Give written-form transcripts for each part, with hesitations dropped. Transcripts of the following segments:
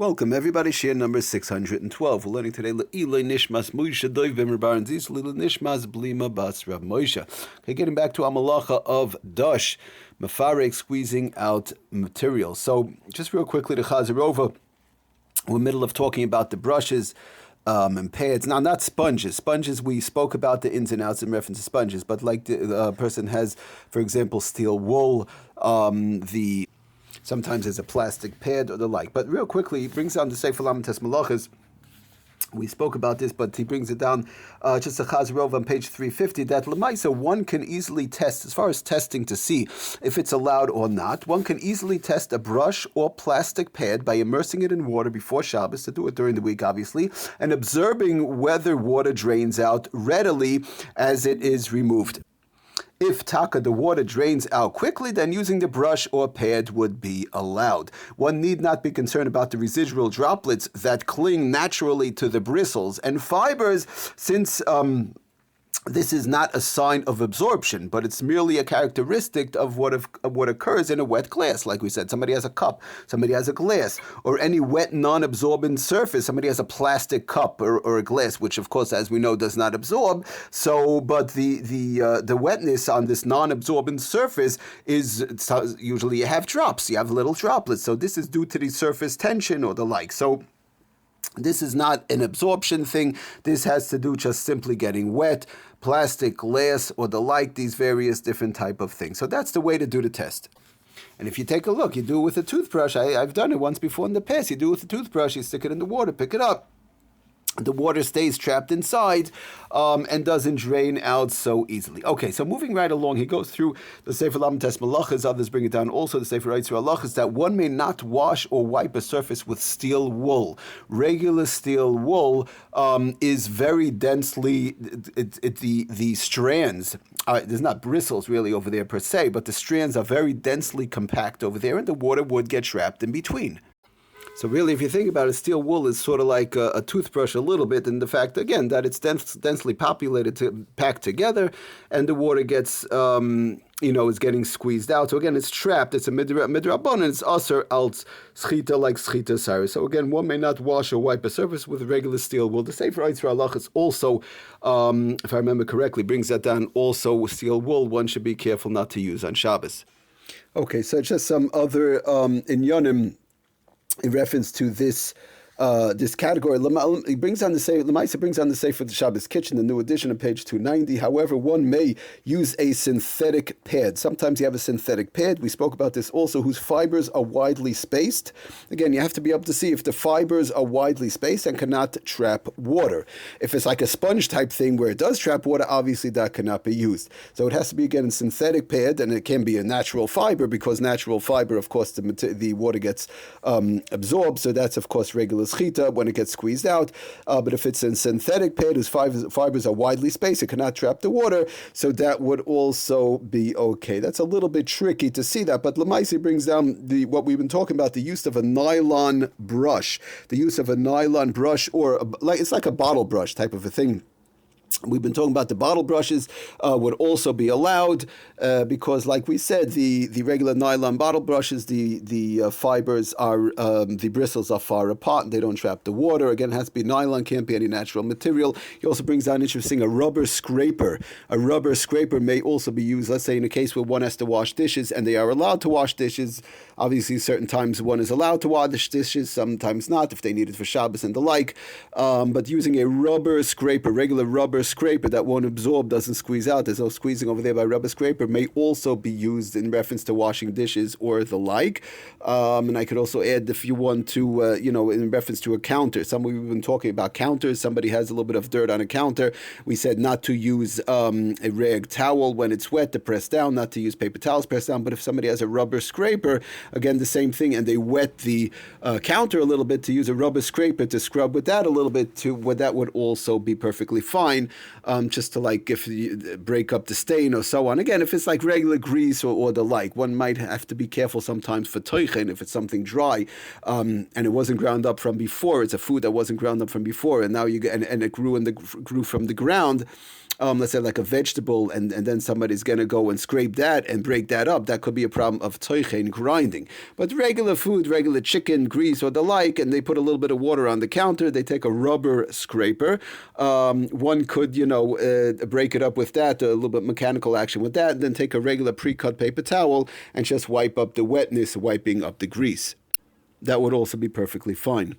Welcome everybody, Shiur number 612. We're learning today Le'iloi Nishmas Moshe Dov Ben Rabban Zis Le'iloi Nishmas Blima Bas Rav Moshe. Okay, getting back to Amalacha of DOSH, Mefarek, squeezing out material. So just real quickly to Chazer over, we're in the middle of talking about the brushes and pads. Now, not sponges. Sponges, we spoke about the ins and outs in reference to sponges, but like the person has, for example, steel wool, sometimes there's a plastic pad or the like. But real quickly, he brings down the Sefer Lamites Malachas. We spoke about this, but he brings it down just a Chazarov on page 350, that Lamaisa, one can easily test, as far as testing to see if it's allowed or not, one can easily test a brush or plastic pad by immersing it in water before Shabbos, to do it during the week, obviously, and observing whether water drains out readily as it is removed. If the water drains out quickly, then using the brush or pad would be allowed. One need not be concerned about the residual droplets that cling naturally to the bristles and fibers, since this is not a sign of absorption, but it's merely a characteristic of what occurs in a wet glass. Like we said, somebody has a cup, somebody has a glass, or any wet, non-absorbent surface. Somebody has a plastic cup or a glass, which, of course, as we know, does not absorb. So, but the wetness on this non-absorbent surface is usually you have drops, you have little droplets. So this is due to the surface tension or the like. So this is not an absorption thing. This has to do just simply getting wet, plastic, glass, or the like, these various different type of things. So that's the way to do the test. And if you take a look, you do it with a toothbrush. I've done it once before in the past. You do it with a toothbrush, you stick it in the water, pick it up. The water stays trapped inside and doesn't drain out so easily. Okay, so moving right along, he goes through the Sefer Lamites Malachas. Others bring it down also, the Sefer Yitzhak Halachas, that one may not wash or wipe a surface with steel wool. Regular steel wool is very densely, the strands, there's not bristles really over there per se, but the strands are very densely compact over there, and the water would get trapped in between. So really, if you think about it, steel wool is sort of like a toothbrush a little bit, and the fact, again, that it's densely packed together, and the water gets, is getting squeezed out. So again, it's trapped. It's a midrabon, and it's aser al schita, like schita sari. So again, one may not wash or wipe a surface with regular steel wool. The Sefer Yitzhak Halachas also, if I remember correctly, brings that down. Also, steel wool, one should be careful not to use on Shabbos. Okay, so just some other inyanim in reference to this category. He brings on the Lamaisa brings on the Sefer the Shabbos Kitchen, the new edition on page 290. However, one may use a synthetic pad. Sometimes you have a synthetic pad. We spoke about this also, whose fibers are widely spaced. Again, you have to be able to see if the fibers are widely spaced and cannot trap water. If it's like a sponge type thing where it does trap water, obviously that cannot be used. So it has to be, again, a synthetic pad, and it can be a natural fiber, because natural fiber, of course, the water gets absorbed. So that's, of course, regular schita when it gets squeezed out. But if it's a synthetic pad whose fibers are widely spaced, it cannot trap the water, so that would also be okay. That's a little bit tricky to see that, but Lamaisi brings down what we've been talking about, the use of a nylon brush. The use of a nylon brush, or it's like a bottle brush type of a thing. We've been talking about the bottle brushes would also be allowed because, like we said, the regular nylon bottle brushes, the fibers are, the bristles are far apart and they don't trap the water. Again, it has to be nylon, can't be any natural material. He also brings down interesting, a rubber scraper. A rubber scraper may also be used, let's say, in a case where one has to wash dishes and they are allowed to wash dishes. Obviously, certain times one is allowed to wash dishes, sometimes not, if they need it for Shabbos and the like. But using a rubber scraper, regular rubber scraper that won't absorb, doesn't squeeze out, there's no squeezing over there by rubber scraper, may also be used in reference to washing dishes or the like. And I could also add, if you want to, in reference to a counter. We've been talking about counters. Somebody has a little bit of dirt on a counter. We said not to use a rag towel when it's wet to press down, not to use paper towels press down. But if somebody has a rubber scraper, again, the same thing, and they wet the counter a little bit, to use a rubber scraper to scrub with that a little bit, that would also be perfectly fine. just to like if you break up the stain or so on. Again, if it's like regular grease or the like, one might have to be careful sometimes for toichen if it's something dry and it wasn't ground up from before. It's a food that wasn't ground up from before, and now you get and it grew from the ground. Let's say like a vegetable, and then somebody's going to go and scrape that and break that up. That could be a problem of toichen grinding. But regular food, regular chicken, grease, or the like, and they put a little bit of water on the counter, they take a rubber scraper. One could, break it up with that, a little bit mechanical action with that, and then take a regular pre-cut paper towel and just wipe up the wetness, wiping up the grease. That would also be perfectly fine.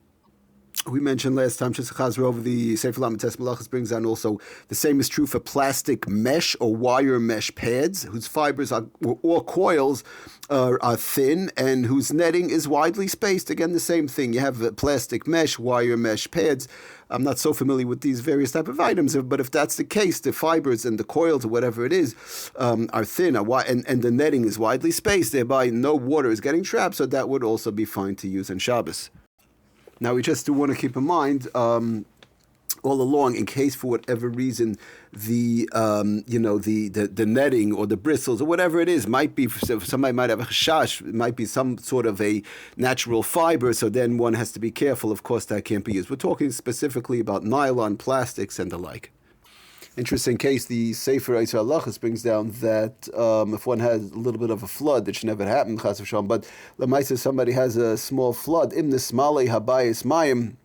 We mentioned last time, over the Sefer Lamed Malachos brings down also the same is true for plastic mesh or wire mesh pads, whose fibers or coils are thin and whose netting is widely spaced. Again, the same thing. You have plastic mesh, wire mesh pads. I'm not so familiar with these various type of items, but if that's the case, the fibers and the coils or whatever it is are thin and the netting is widely spaced, thereby no water is getting trapped, so that would also be fine to use on Shabbos. Now, we just do want to keep in mind all along, in case for whatever reason the netting or the bristles or whatever it is might be, somebody might have a chashash, it might be some sort of a natural fiber, so then one has to be careful. Of course, that can't be used. We're talking specifically about nylon, plastics, and the like. Interesting case, the Sefer Halachos brings down that if one has a little bit of a flood, it should never happen, chas v'shalom, but l'maisa somebody has a small flood, im nismalei habayis mayim,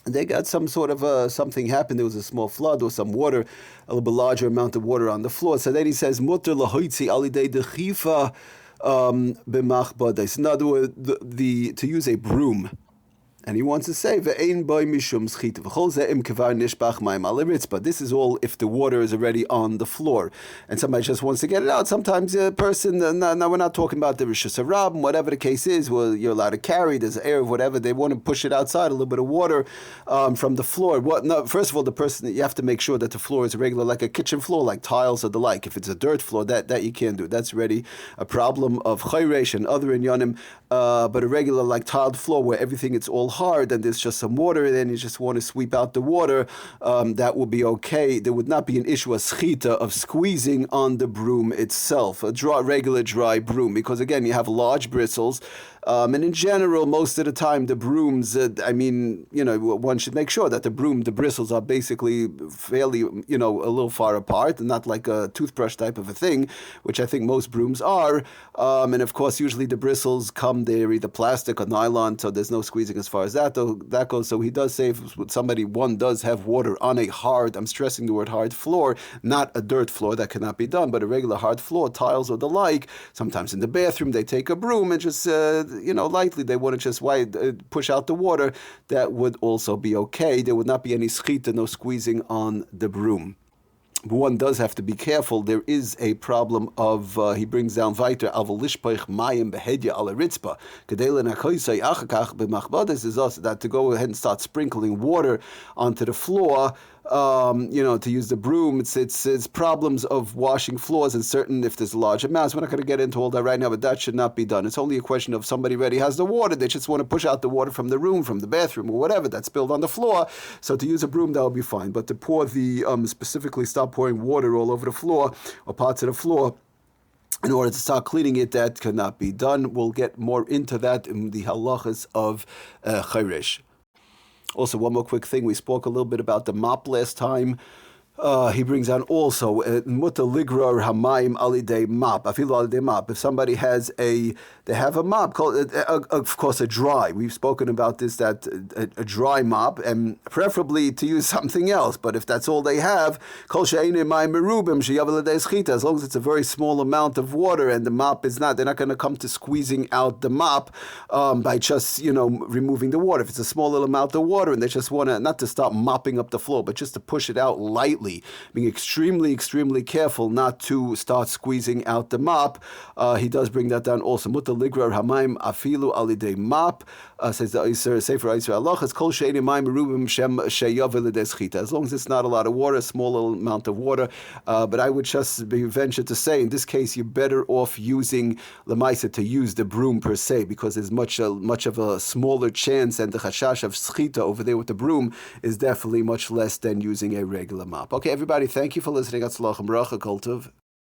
they got some sort of something happened, there was a small flood or some water, a little bit larger amount of water on the floor. So then he says, mutter lahoitzi alidei dechifa b'machbades. In other words, to use a broom. And he wants to say, "Ve'ein boy mishum schita v'chol ze im kevar nishbach ma'im al ritzba." This is all if the water is already on the floor, and somebody just wants to get it out. Sometimes a person, now we're not talking about the rishus harabim, whatever the case is. Well, you're allowed to carry. There's air of whatever they want to push it outside. A little bit of water from the floor. First of all, the person, you have to make sure that the floor is regular, like a kitchen floor, like tiles or the like. If it's a dirt floor, that you can't do. That's already a problem of chayresh and other inyanim. But a regular like tiled floor where everything it's all hard and there's just some water, then you just want to sweep out the water, that will be okay. There would not be an issue, a schita, of squeezing on the broom itself, a regular dry broom, because again, you have large bristles, and in general, most of the time, the brooms, one should make sure that the bristles are basically fairly, a little far apart, and not like a toothbrush type of a thing, which I think most brooms are. And of course, usually the bristles come, they're either plastic or nylon, so there's no squeezing as far as that goes. So he does say if one does have water on a hard, I'm stressing the word hard floor, not a dirt floor, that cannot be done, but a regular hard floor, tiles or the like, sometimes in the bathroom, they take a broom and just, lightly, they want to just push out the water, that would also be okay. There would not be any schita, no squeezing on the broom. But one does have to be careful. There is a problem of, he brings down weiter, avalishpoich mayim behedya ala ritzpa. Kedele nachoisei achakach b'machbades is also that to go ahead and start sprinkling water onto the floor, to use the broom, it's problems of washing floors and certain, if there's large amounts. We're not going to get into all that right now, but that should not be done. It's only a question of somebody already has the water. They just want to push out the water from the room, from the bathroom, or whatever that's spilled on the floor. So to use a broom, that will be fine. But to pour specifically stop pouring water all over the floor or parts of the floor in order to start cleaning it, that cannot be done. We'll get more into that in the halachas of chayresh. Also, one more quick thing. We spoke a little bit about the mop last time. He brings on also muta ligrar hamayim alidei mop. Afilu alidei mop. If somebody they have a mop called, of course, a dry. We've spoken about this, that a dry mop, and preferably to use something else. But if that's all they have, kol she'einei mayim merubim sheyav alidei schita. As long as it's a very small amount of water and the mop is not, they're not going to come to squeezing out the mop by just removing the water. If it's a small little amount of water and they just want to not to start mopping up the floor, but just to push it out lightly. Being extremely, extremely careful not to start squeezing out the mop. He does bring that down also. Muta ligrar hamayim afilu alidei mop. Says the Sefer Halachos, kol she'einei mayim merubim shem sheyav alidei schita. As long as it's not a lot of water, a small little amount of water. But I would just venture to say, in this case, you're better off using lemaisa, to use the broom per se, because there's much of a smaller chance, and the chashash of schita over there with the broom is definitely much less than using a regular mop. Okay, everybody, thank you for listening. Atzlach and bracha, kol tov.